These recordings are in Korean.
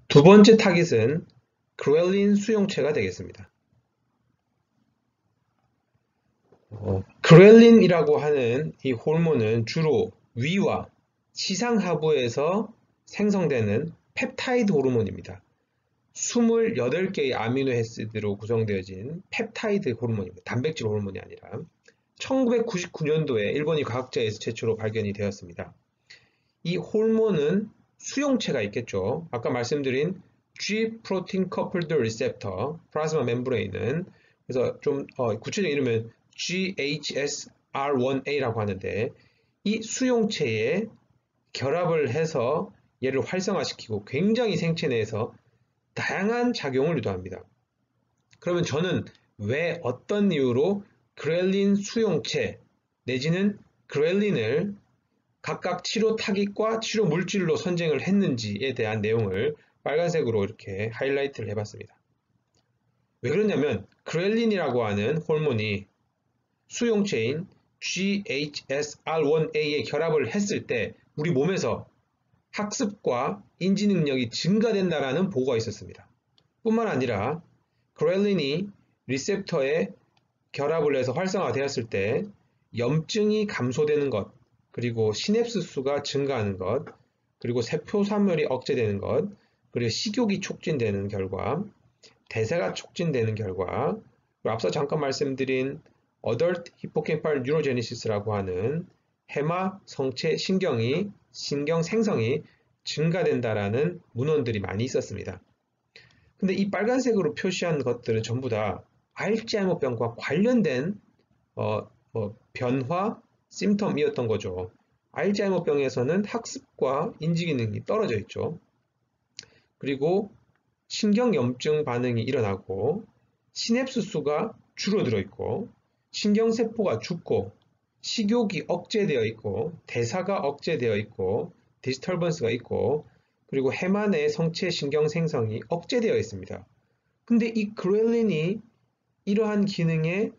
두 번째 타깃은 그렐린 수용체가 되겠습니다. 그렐린이라고 하는 이 호르몬은 주로 위와 지상하부에서 생성되는 펩타이드 호르몬입니다. 28개의 아미노애시드로 구성되어진 펩타이드 호르몬입니다. 단백질 호르몬이 아니라 1999년도에 일본인 과학자에서 최초로 발견이 되었습니다. 이 호르몬은 수용체가 있겠죠. 아까 말씀드린 G 프로틴 커플드 리셉터 플라즈마 멤브레인은 그래서 좀 구체적인 이름은 GHSR1A라고 하는데 이 수용체에 결합을 해서 얘를 활성화시키고 굉장히 생체 내에서 다양한 작용을 유도합니다. 그러면 저는 왜 어떤 이유로 그렐린 수용체 내지는 그렐린을 각각 치료 타깃과 치료 물질로 선정을 했는지에 대한 내용을 빨간색으로 이렇게 하이라이트를 해봤습니다. 왜 그러냐면 그렐린이라고 하는 호르몬이 수용체인 GHSR1A에 결합을 했을 때 우리 몸에서 학습과 인지 능력이 증가된다라는 보고가 있었습니다. 뿐만 아니라 그렐린이 리셉터에 결합을 해서 활성화되었을 때 염증이 감소되는 것, 그리고 시냅스 수가 증가하는 것, 그리고 세포산멸이 억제되는 것, 그리고 식욕이 촉진되는 결과, 대사가 촉진되는 결과, 그리고 앞서 잠깐 말씀드린 Adult Hippocampal Neurogenesis라고 하는 해마 성체 신경 생성이 증가된다라는 문헌들이 많이 있었습니다. 근데 이 빨간색으로 표시한 것들은 전부 다 알츠하이머병과 관련된 변화, 심텀이었던 거죠. 알츠하이머병에서는 학습과 인지기능이 떨어져 있죠. 그리고 신경염증 반응이 일어나고 시냅스 수가 줄어들어 있고 신경세포가 죽고 식욕이 억제되어 있고 대사가 억제되어 있고 디스터번스가 있고 그리고 해마 내 성체 신경 생성이 억제되어 있습니다. 근데 이 그렐린이 이러한 기능에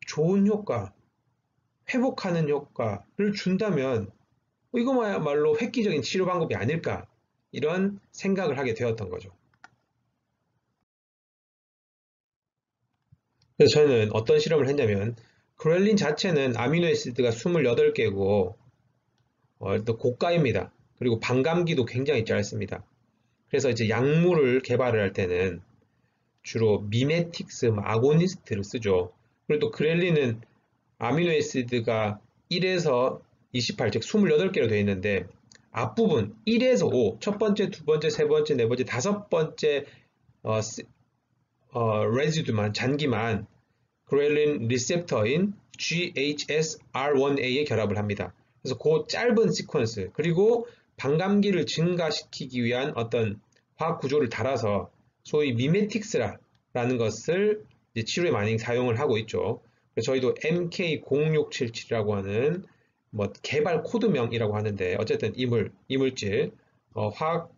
좋은 효과, 회복하는 효과를 준다면 이거야말로 획기적인 치료 방법이 아닐까 이런 생각을 하게 되었던 거죠. 그래서 저는 어떤 실험을 했냐면 그렐린 자체는 아미노애시드가 28개고 또 고가입니다. 그리고 반감기도 굉장히 짧습니다. 그래서 이제 약물을 개발을 할 때는 주로 미메틱스, 아고니스트를 쓰죠. 그리고 또 그렐린은 아미노애시드가 1에서 28, 즉 28개로 되어 있는데 앞부분 1에서 5, 첫 번째, 두 번째, 세 번째, 네 번째, 다섯 번째 레지두만, 잔기만 그렐린 리셉터인 GHSR1A에 결합을 합니다. 그래서 그 짧은 시퀀스 그리고 반감기를 증가시키기 위한 어떤 화학 구조를 달아서 소위 미메틱스라는 것을 치료에 많이 사용을 하고 있죠. 그래서 저희도 MK0677이라고 하는 뭐 개발 코드명이라고 하는데 어쨌든 이물질 화학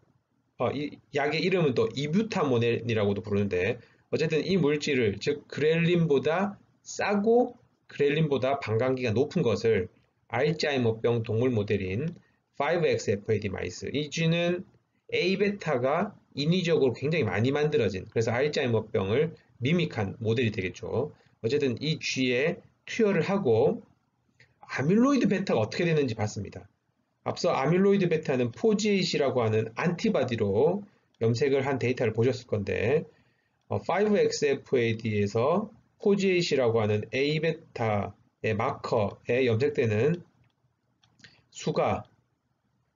이 약의 이름은 또 이뷰타모넬이라고도 부르는데 어쨌든 이 물질을 즉 그렐린보다 싸고 그렐린보다 반감기가 높은 것을 알츠하이머병 동물 모델인 5XFAD 마이스 이 쥐는 A베타가 인위적으로 굉장히 많이 만들어진 그래서 알츠하이머병을 미믹한 모델이 되겠죠. 어쨌든 이 쥐에 투여를 하고 아밀로이드 베타가 어떻게 되는지 봤습니다. 앞서 아밀로이드 베타는 포지에이시라고 하는 안티바디로 염색을 한 데이터를 보셨을 건데 5XFAD에서 포지에이시라고 하는 A베타의 마커에 염색되는 수가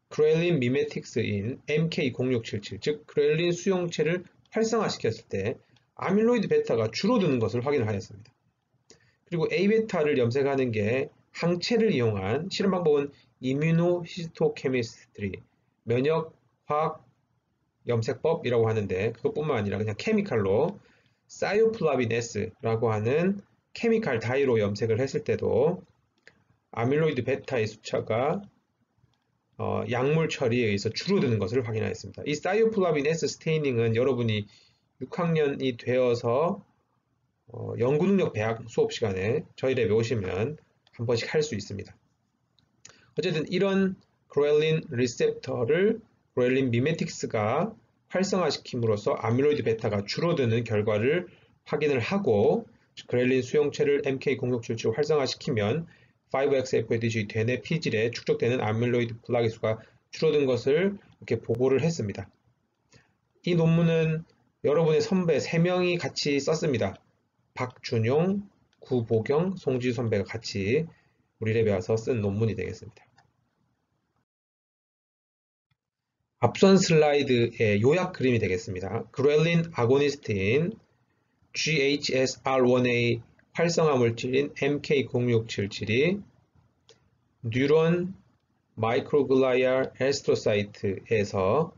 그렐린 미메틱스인 MK0677, 즉 그렐린 수용체를 활성화시켰을 때 아밀로이드 베타가 줄어드는 것을 확인하였습니다. 그리고 A베타를 염색하는 게 항체를 이용한 실험 방법은 이뮤노히스토케미스트리, 면역화학 염색법이라고 하는데 그것뿐만 아니라 그냥 케미칼로 사이오플라빈 S라고 하는 케미칼 다이로 염색을 했을 때도 아밀로이드 베타의 수치가 약물 처리에 의해서 줄어드는 것을 확인하였습니다. 이 사이오플라빈 S 스테이닝은 여러분이 6학년이 되어서 연구능력 배학 수업 시간에 저희 랩에 오시면 한 번씩 할 수 있습니다. 어쨌든 이런 그렐린 리셉터를 그렐린 미메틱스가 활성화시킴으로써 아밀로이드 베타가 줄어드는 결과를 확인을 하고 그렐린 수용체를 MK067로 활성화시키면 5XFADG 대뇌 피질에 축적되는 아밀로이드 플라기 수가 줄어든 것을 이렇게 보고를 했습니다. 이 논문은 여러분의 선배 3명이 같이 썼습니다. 박준용, 구보경, 송지수 선배가 같이 우리 랩에 와서 쓴 논문이 되겠습니다. 앞선 슬라이드의 요약 그림이 되겠습니다. 그렐린 아고니스트인 GHSR1A 활성화 물질인 MK0677이 뉴런 마이크로글리알 에스트로사이트에서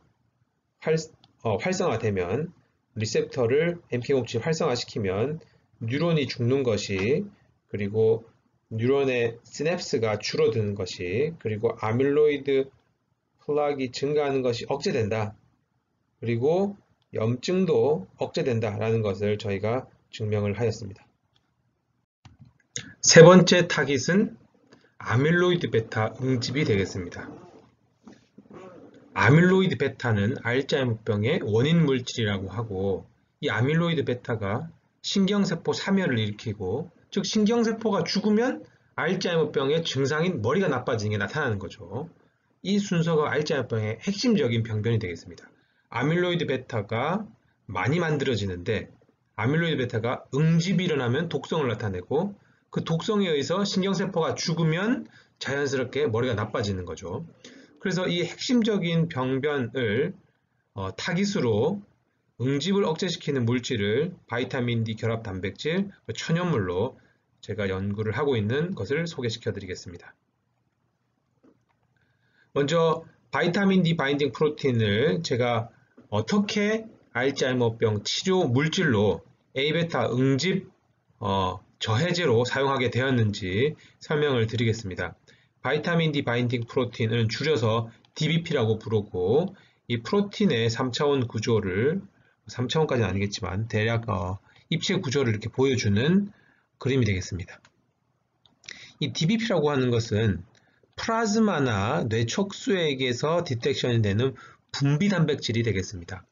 활성화되면 리셉터를 MK07 활성화시키면 뉴런이 죽는 것이, 그리고 뉴런의 시냅스가 줄어드는 것이, 그리고 아밀로이드 플락이 증가하는 것이 억제된다. 그리고 염증도 억제된다라는 것을 저희가 증명을 하였습니다. 세 번째 타깃은 아밀로이드 베타 응집이 되겠습니다. 아밀로이드 베타는 알츠하이머병의 원인 물질이라고 하고, 이 아밀로이드 베타가 신경세포 사멸을 일으키고, 즉 신경세포가 죽으면 알츠하이머병의 증상인 머리가 나빠지는 게 나타나는 거죠. 이 순서가 알츠하이머병의 핵심적인 병변이 되겠습니다. 아밀로이드 베타가 많이 만들어지는데, 아밀로이드 베타가 응집이 일어나면 독성을 나타내고, 그 독성에 의해서 신경세포가 죽으면 자연스럽게 머리가 나빠지는 거죠. 그래서 이 핵심적인 병변을 타깃으로 응집을 억제시키는 물질을 바이타민 D 결합 단백질, 천연물로 제가 연구를 하고 있는 것을 소개시켜 드리겠습니다. 먼저 바이타민 D 바인딩 프로틴을 제가 어떻게 알츠하이머병 치료 물질로 A베타 응집 저해제로 사용하게 되었는지 설명을 드리겠습니다. 바이타민 D 바인딩 프로틴은 줄여서 DBP라고 부르고, 이 프로틴의 3차원 구조를, 3차원까지는 아니겠지만 대략 입체 구조를 이렇게 보여주는 그림이 되겠습니다. 이 DBP라고 하는 것은 플라즈마나 뇌촉수액에서 디텍션이 되는 분비 단백질이 되겠습니다.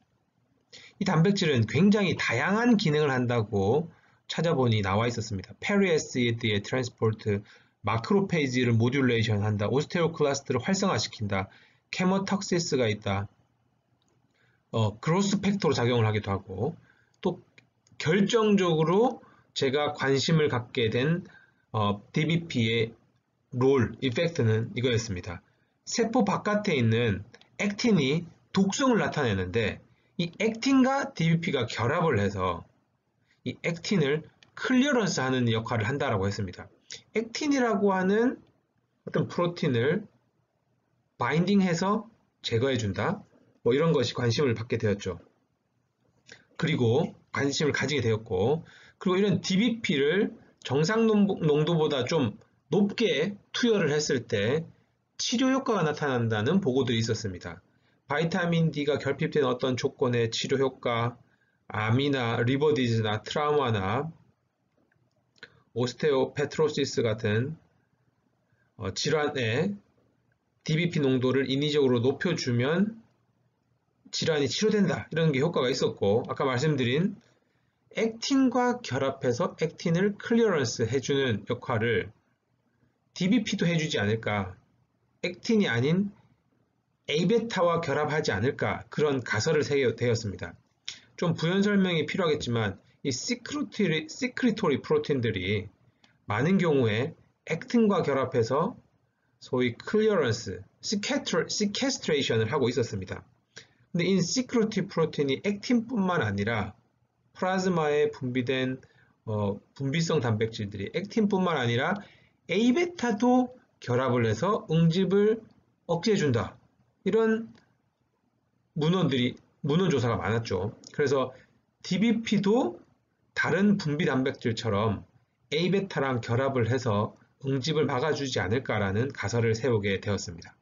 이 단백질은 굉장히 다양한 기능을 한다고 찾아보니 나와 있었습니다. 페리에시드의 트랜스포트, 마크로페이지를 모듈레이션 한다, 오스테오클라스트를 활성화시킨다, 케모톡시스가 있다, 그로스 팩터로 작용을 하기도 하고, 또 결정적으로 제가 관심을 갖게 된 DBP의 롤, 이펙트는 이거였습니다. 세포 바깥에 있는 액틴이 독성을 나타내는데, 이 액틴과 DBP가 결합을 해서 이 액틴을 클리어런스 하는 역할을 한다라고 했습니다. 액틴이라고 하는 어떤 프로틴을 바인딩해서 제거해준다, 뭐 이런 것이 관심을 받게 되었죠. 그리고 관심을 가지게 되었고, 그리고 이런 DBP를 정상 농도보다 좀 높게 투여를 했을 때 치료 효과가 나타난다는 보고들이 있었습니다. 바이타민 D가 결핍된 어떤 조건의 치료 효과, 암이나 리버 디즈나 트라우마나 오스테오페트로시스 같은 질환의 DBP 농도를 인위적으로 높여주면 질환이 치료된다, 이런 게 효과가 있었고, 아까 말씀드린 액틴과 결합해서 액틴을 클리어런스 해주는 역할을 DBP도 해주지 않을까, 액틴이 아닌 A베타와 결합하지 않을까, 그런 가설을 세게 되었습니다. 좀 부연 설명이 필요하겠지만 이 시크리토리 프로틴들이 많은 경우에 액틴과 결합해서 소위 클리어런스, 시캐스트레이션을 하고 있었습니다. 근데 이 시크리토리 프로틴이 액틴뿐만 아니라 플라즈마에 분비된 분비성 단백질들이 액틴뿐만 아니라 A베타도 결합을 해서 응집을 억제해준다, 이런 문헌 조사가 많았죠. 그래서 DBP도 다른 분비 단백질처럼 A베타랑 결합을 해서 응집을 막아주지 않을까라는 가설을 세우게 되었습니다.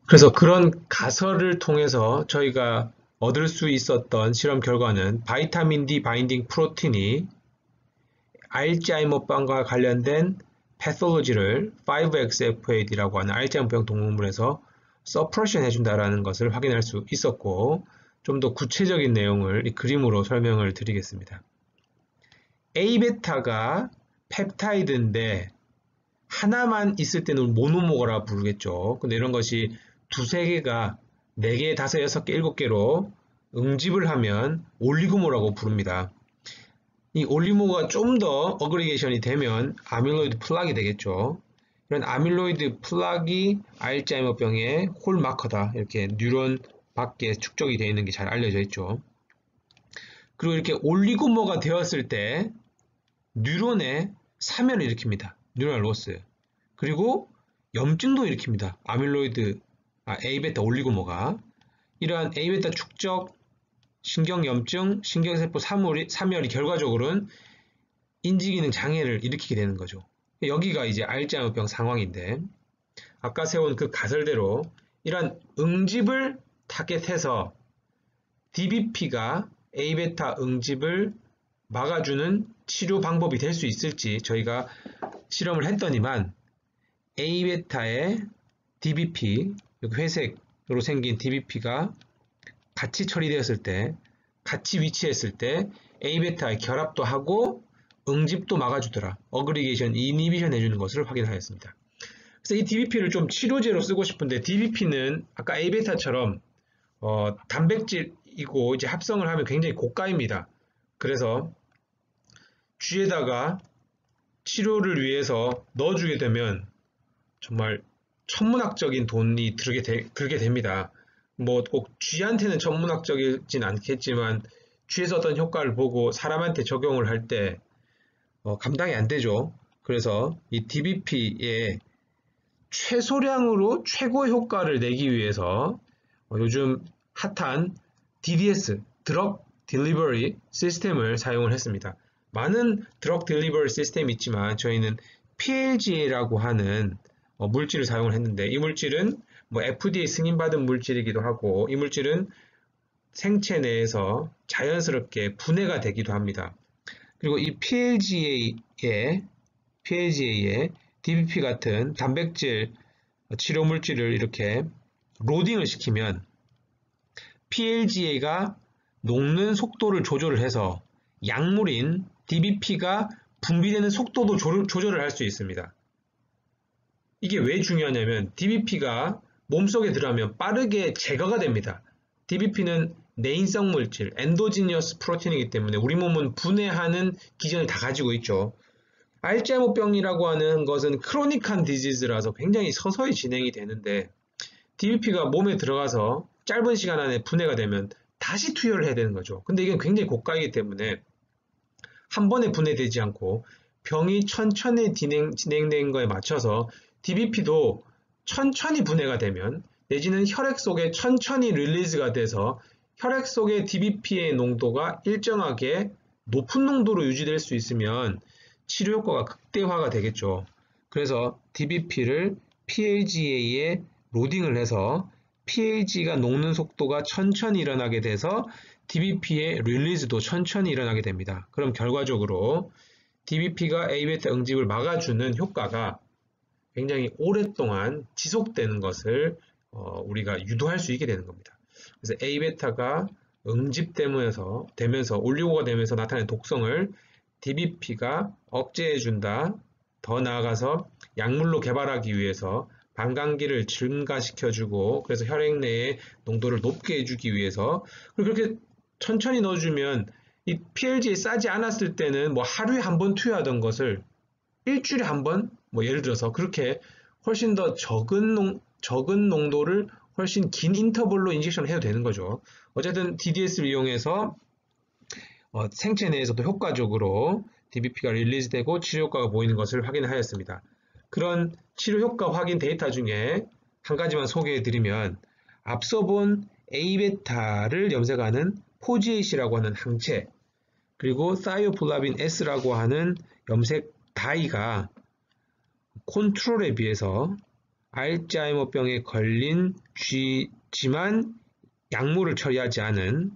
그래서 그런 가설을 통해서 저희가 얻을 수 있었던 실험 결과는 바이타민 D 바인딩 프로틴이 알츠하이머병과 관련된 패솔로지를 5XFAD라고 하는 알츠하이머병 동물에서 서프레션 해준다라는 것을 확인할 수 있었고, 좀 더 구체적인 내용을 이 그림으로 설명을 드리겠습니다. A베타가 펩타이드인데 하나만 있을 때는 모노모어라 부르겠죠. 근데 이런 것이 두세 개가 4개, 5, 6개, 7개로 응집을 하면 올리고모라고 부릅니다. 이 올리고모가 좀 더 어그리게이션이 되면 아밀로이드 플락이 되겠죠. 이런 아밀로이드 플락이 알츠하이머병의 홀마커다. 이렇게 뉴런 밖에 축적이 되어 있는 게 잘 알려져 있죠. 그리고 이렇게 올리고모가 되었을 때 뉴런에 사면을 일으킵니다. 뉴럴 로스. 그리고 염증도 일으킵니다. A베타 올리고모가. 이러한 A베타 축적, 신경염증, 신경세포 사멸이 결과적으로는 인지기능 장애를 일으키게 되는 거죠. 여기가 이제 알츠하이머병 상황인데, 아까 세운 그 가설대로 이러한 응집을 타겟해서 DBP가 A베타 응집을 막아주는 치료 방법이 될 수 있을지 저희가 실험을 했더니만 A베타의 DBP, 여기 회색으로 생긴 DBP가 같이 처리되었을 때, 같이 위치했을 때 A베타의 결합도 하고 응집도 막아주더라. 어그리게이션, 이니비션 해주는 것을 확인하였습니다. 그래서 이 DBP를 좀 치료제로 쓰고 싶은데, DBP는 아까 A베타처럼 단백질이고 이제 합성을 하면 굉장히 고가입니다. 그래서 쥐에다가 치료를 위해서 넣어주게 되면 정말 천문학적인 돈이 들게 됩니다. 뭐 꼭 쥐한테는 천문학적이진 않겠지만 쥐에서 어떤 효과를 보고 사람한테 적용을 할 때 감당이 안 되죠. 그래서 이 DBP의 최소량으로 최고 효과를 내기 위해서 요즘 핫한 DDS, 드럭 딜리버리 시스템을 사용을 했습니다. 많은 드럭 딜리버리 시스템이 있지만 저희는 PLGA라고 하는 물질을 사용을 했는데, 이 물질은 뭐 FDA 승인받은 물질이기도 하고, 이 물질은 생체 내에서 자연스럽게 분해가 되기도 합니다. 그리고 이 PLGA에 DBP 같은 단백질 치료 물질을 이렇게 로딩을 시키면 PLGA가 녹는 속도를 조절을 해서 약물인 DBP가 분비되는 속도도 조절을 할 수 있습니다. 이게 왜 중요하냐면 DBP가 몸속에 들어가면 빠르게 제거가 됩니다. DBP는 내인성 물질, 엔도지니어스 프로틴이기 때문에 우리 몸은 분해하는 기전을 다 가지고 있죠. 알츠하이머병이라고 하는 것은 크로닉한 디지즈라서 굉장히 서서히 진행이 되는데, DBP가 몸에 들어가서 짧은 시간 안에 분해가 되면 다시 투여를 해야 되는 거죠. 근데 이게 굉장히 고가이기 때문에 한 번에 분해되지 않고 병이 천천히 진행된 거에 맞춰서 DBP도 천천히 분해가 되면, 내지는 혈액 속에 천천히 릴리즈가 돼서 혈액 속의 DBP의 농도가 일정하게 높은 농도로 유지될 수 있으면 치료 효과가 극대화가 되겠죠. 그래서 DBP를 PLGA에 로딩을 해서 PLG가 녹는 속도가 천천히 일어나게 돼서 DBP의 릴리즈도 천천히 일어나게 됩니다. 그럼 결과적으로 DBP가 A베타 응집을 막아주는 효과가 굉장히 오랫동안 지속되는 것을 우리가 유도할 수 있게 되는 겁니다. 그래서 A베타가 응집되면서 올리고가 되면서 나타낸 독성을 DBP가 억제해준다. 더 나아가서 약물로 개발하기 위해서 반감기를 증가시켜주고, 그래서 혈액 내의 농도를 높게 해주기 위해서, 그리고 그렇게 천천히 넣어주면 이 PLG에 싸지 않았을 때는 뭐 하루에 한 번 투여하던 것을 일주일에 한 번, 뭐 예를 들어서 그렇게 훨씬 더 적은 농도를 훨씬 긴 인터벌로 인젝션을 해도 되는 거죠. 어쨌든 DDS를 이용해서 생체 내에서도 효과적으로 DBP가 릴리즈되고 치료 효과가 보이는 것을 확인하였습니다. 그런 치료 효과 확인 데이터 중에 한 가지만 소개해드리면, 앞서 본 A베타를 염색하는 포지에이시라고 하는 항체, 그리고 사이오플라빈 S라고 하는 염색 다이가 컨트롤에 비해서 알츠하이머병에 걸린 쥐지만 약물을 처리하지 않은,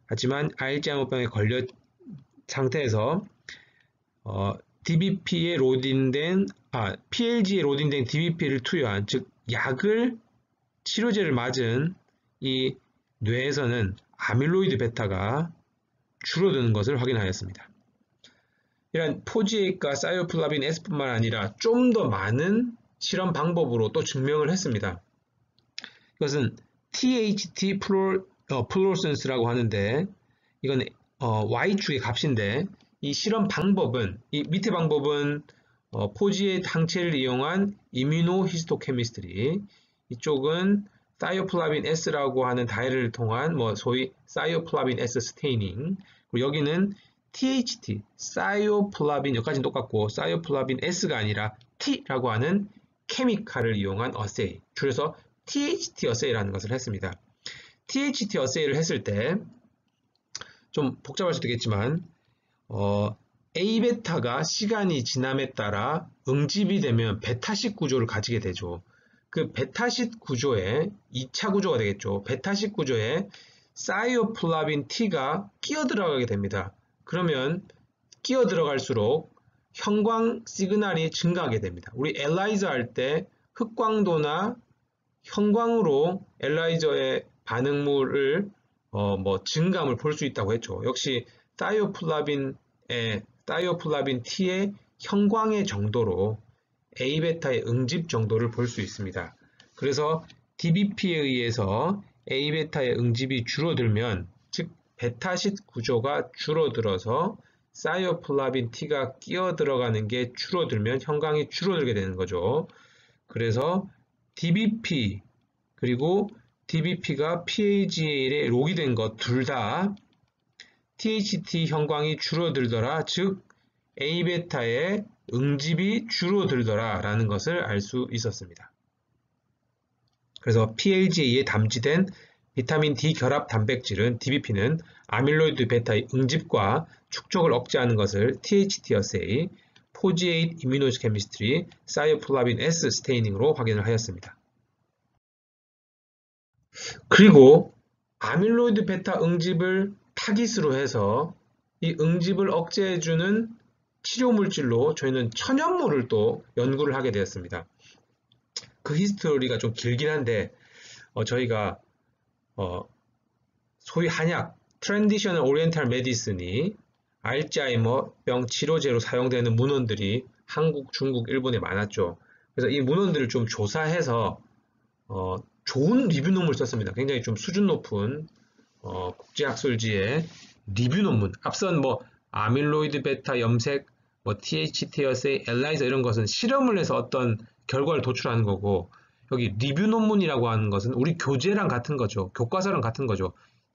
하지만 알츠하이머병에 걸린 상태에서 DBP에 로딩된 PLG에 로딩된 DBP를 투여한, 즉 약을 치료제를 맞은 이 뇌에서는 아밀로이드 베타가 줄어드는 것을 확인하였습니다. 이런 포지에이크와 사이오플라빈 S뿐만 아니라 좀 더 많은 실험 방법으로 또 증명을 했습니다. 이것은 THT 플로로센스라고 하는데 이건 Y축의 값인데 이 실험 방법은 이 밑에 방법은 포지의 항체를 이용한 이뮤노히스토케미스트리, 이쪽은 사이오플라빈 S라고 하는 다이를 통한 소위 사이오플라빈 S 스테이닝, 그리고 여기는 THT, 사이오플라빈, 여기까지는 똑같고 사이오플라빈 S가 아니라 T라고 하는 케미칼을 이용한 어세이, 줄여서 THT 어세이라는 것을 했습니다. THT 어세이를 했을 때 좀 복잡할 수도 있겠지만 A베타가 시간이 지남에 따라 응집이 되면 베타식 구조를 가지게 되죠. 그 베타식 구조에 2차 구조가 되겠죠. 베타식 구조에 사이오플라빈 T가 끼어 들어가게 됩니다. 그러면 끼어 들어갈수록 형광 시그널이 증가하게 됩니다. 우리 엘라이저 할 때 흑광도나 형광으로 엘라이저의 반응물을 증감을 볼 수 있다고 했죠. 역시 사이오플라빈 T의 형광의 정도로 A베타의 응집 정도를 볼 수 있습니다. 그래서 DBP에 의해서 A베타의 응집이 줄어들면, 즉 베타식 구조가 줄어들어서 사이오플라빈 T가 끼어 들어가는 게 줄어들면 형광이 줄어들게 되는 거죠. 그래서 DBP 그리고 DBP가 PAGA에 록이 된 것 둘 다 THT 형광이 줄어들더라, 즉 A베타의 응집이 줄어들더라 라는 것을 알 수 있었습니다. 그래서 PLGA에 담지된 비타민 D 결합 단백질은 DBP는 아밀로이드 베타의 응집과 축적을 억제하는 것을 THT 어세이, 포지에이트 이뮤노케미스트리, 사이오플라빈 S 스테이닝으로 확인을 하였습니다. 그리고 아밀로이드 베타 응집을 타깃으로 해서 이 응집을 억제해주는 치료물질로 저희는 천연모를 또 연구를 하게 되었습니다. 그 히스토리가 좀 길긴 한데 저희가 소위 한약 트랜디셔널 오리엔탈 메디슨이 알츠하이머병 치료제로 사용되는 문헌들이 한국, 중국, 일본에 많았죠. 그래서 이 문헌들을 좀 조사해서 좋은 리뷰 논문을 썼습니다. 굉장히 좀 수준 높은 국제학술지의 리뷰 논문. 앞선 아밀로이드 베타 염색, THT 어세이, 엘라이저 이런 것은 실험을 해서 어떤 결과를 도출하는 거고, 여기 리뷰 논문이라고 하는 것은 우리 교재랑 같은 거죠. 교과서랑 같은 거죠.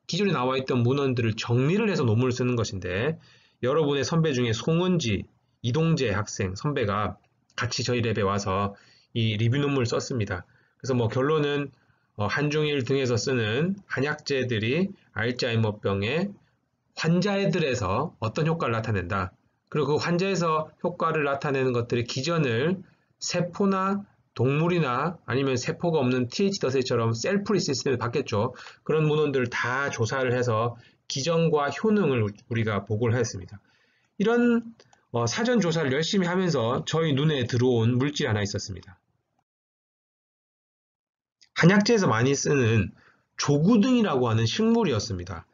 기존에 나와 있던 문헌들을 정리를 해서 논문을 쓰는 것인데, 여러분의 선배 중에 송은지, 이동재 학생 선배가 같이 저희 랩에 와서 이 리뷰 논문을 썼습니다. 그래서 결론은 한중일 등에서 쓰는 한약재들이 알츠하이머병의 환자들에서 어떤 효과를 나타낸다. 그리고 그 환자에서 효과를 나타내는 것들의 기전을 세포나 동물이나 아니면 세포가 없는 TH더세이처럼 셀프리 시스템을 받겠죠. 그런 문헌들을 다 조사를 해서 기전과 효능을 우리가 보고를 했습니다. 이런 사전 조사를 열심히 하면서 저희 눈에 들어온 물질이 하나 있었습니다. 한약재에서 많이 쓰는 조구등이라고 하는 식물이었습니다.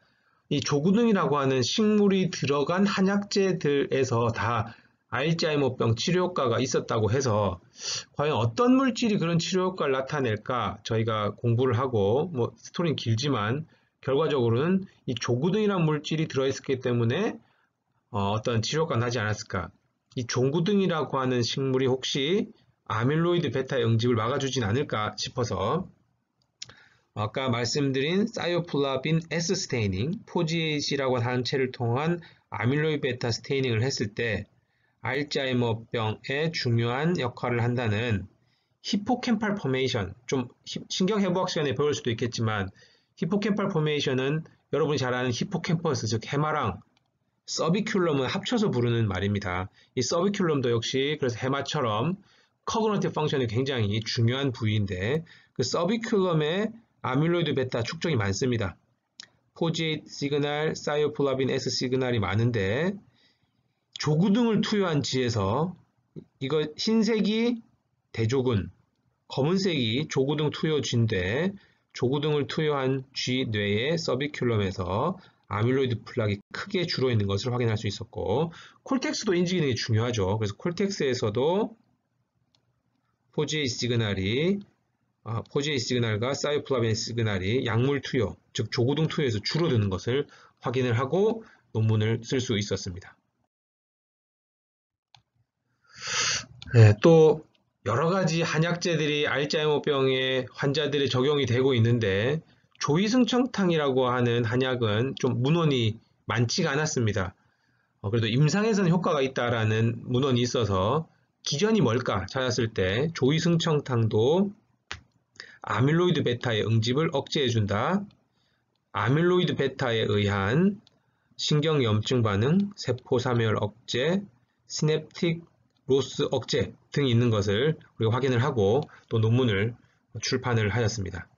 이 조구등이라고 하는 식물이 들어간 한약재들에서 다 알츠하이머병 치료 효과가 있었다고 해서 과연 어떤 물질이 그런 치료 효과를 나타낼까 저희가 공부를 하고 스토리는 길지만 결과적으로는 이 조구등이라는 물질이 들어있었기 때문에 어떤 치료 효과가 나지 않았을까. 이 조구등이라고 하는 식물이 혹시 아밀로이드 베타의 응집을 막아주진 않을까 싶어서 아까 말씀드린 사이오플라빈 S 스테이닝, 포지에이트라고 하는 항체를 통한 아밀로이드 베타 스테이닝을 했을 때 알츠하이머병에 중요한 역할을 한다는 히포캠팔 포메이션, 좀 신경해부학 시간에 배울 수도 있겠지만 히포캠팔 포메이션은 여러분이 잘 아는 히포캠퍼스, 즉 해마랑 서비큘럼을 합쳐서 부르는 말입니다. 이 서비큘럼도 역시 그래서 해마처럼 커그너티브 펑션이 굉장히 중요한 부위인데 그 서비큘럼에 아밀로이드 베타 축적이 많습니다. 포지에이트 시그널, 사이오플라빈 S 시그널이 많은데 조구등을 투여한 쥐에서 이거 흰색이 대조군, 검은색이 조구등 투여 쥐인데 조구등을 투여한 쥐 뇌의 서비큘럼에서 아밀로이드 플락이 크게 줄어 있는 것을 확인할 수 있었고 콜텍스도 인지 기능이 중요하죠. 그래서 콜텍스에서도 포지에이 시그널과 사이오플라빈 시그널이 약물 투여, 즉 조구등 투여에서 줄어드는 것을 확인을 하고 논문을 쓸 수 있었습니다. 네, 또 여러 가지 한약재들이 알츠하이머병의 환자들의 적용이 되고 있는데 조위승청탕이라고 하는 한약은 좀 문헌이 많지가 않았습니다. 그래도 임상에서는 효과가 있다라는 문헌이 있어서 기전이 뭘까 찾았을 때 조위승청탕도 아밀로이드 베타의 응집을 억제해준다. 아밀로이드 베타에 의한 신경염증 반응, 세포사멸 억제, 시냅틱 로스 억제 등이 있는 것을 우리가 확인을 하고 또 논문을 출판을 하였습니다.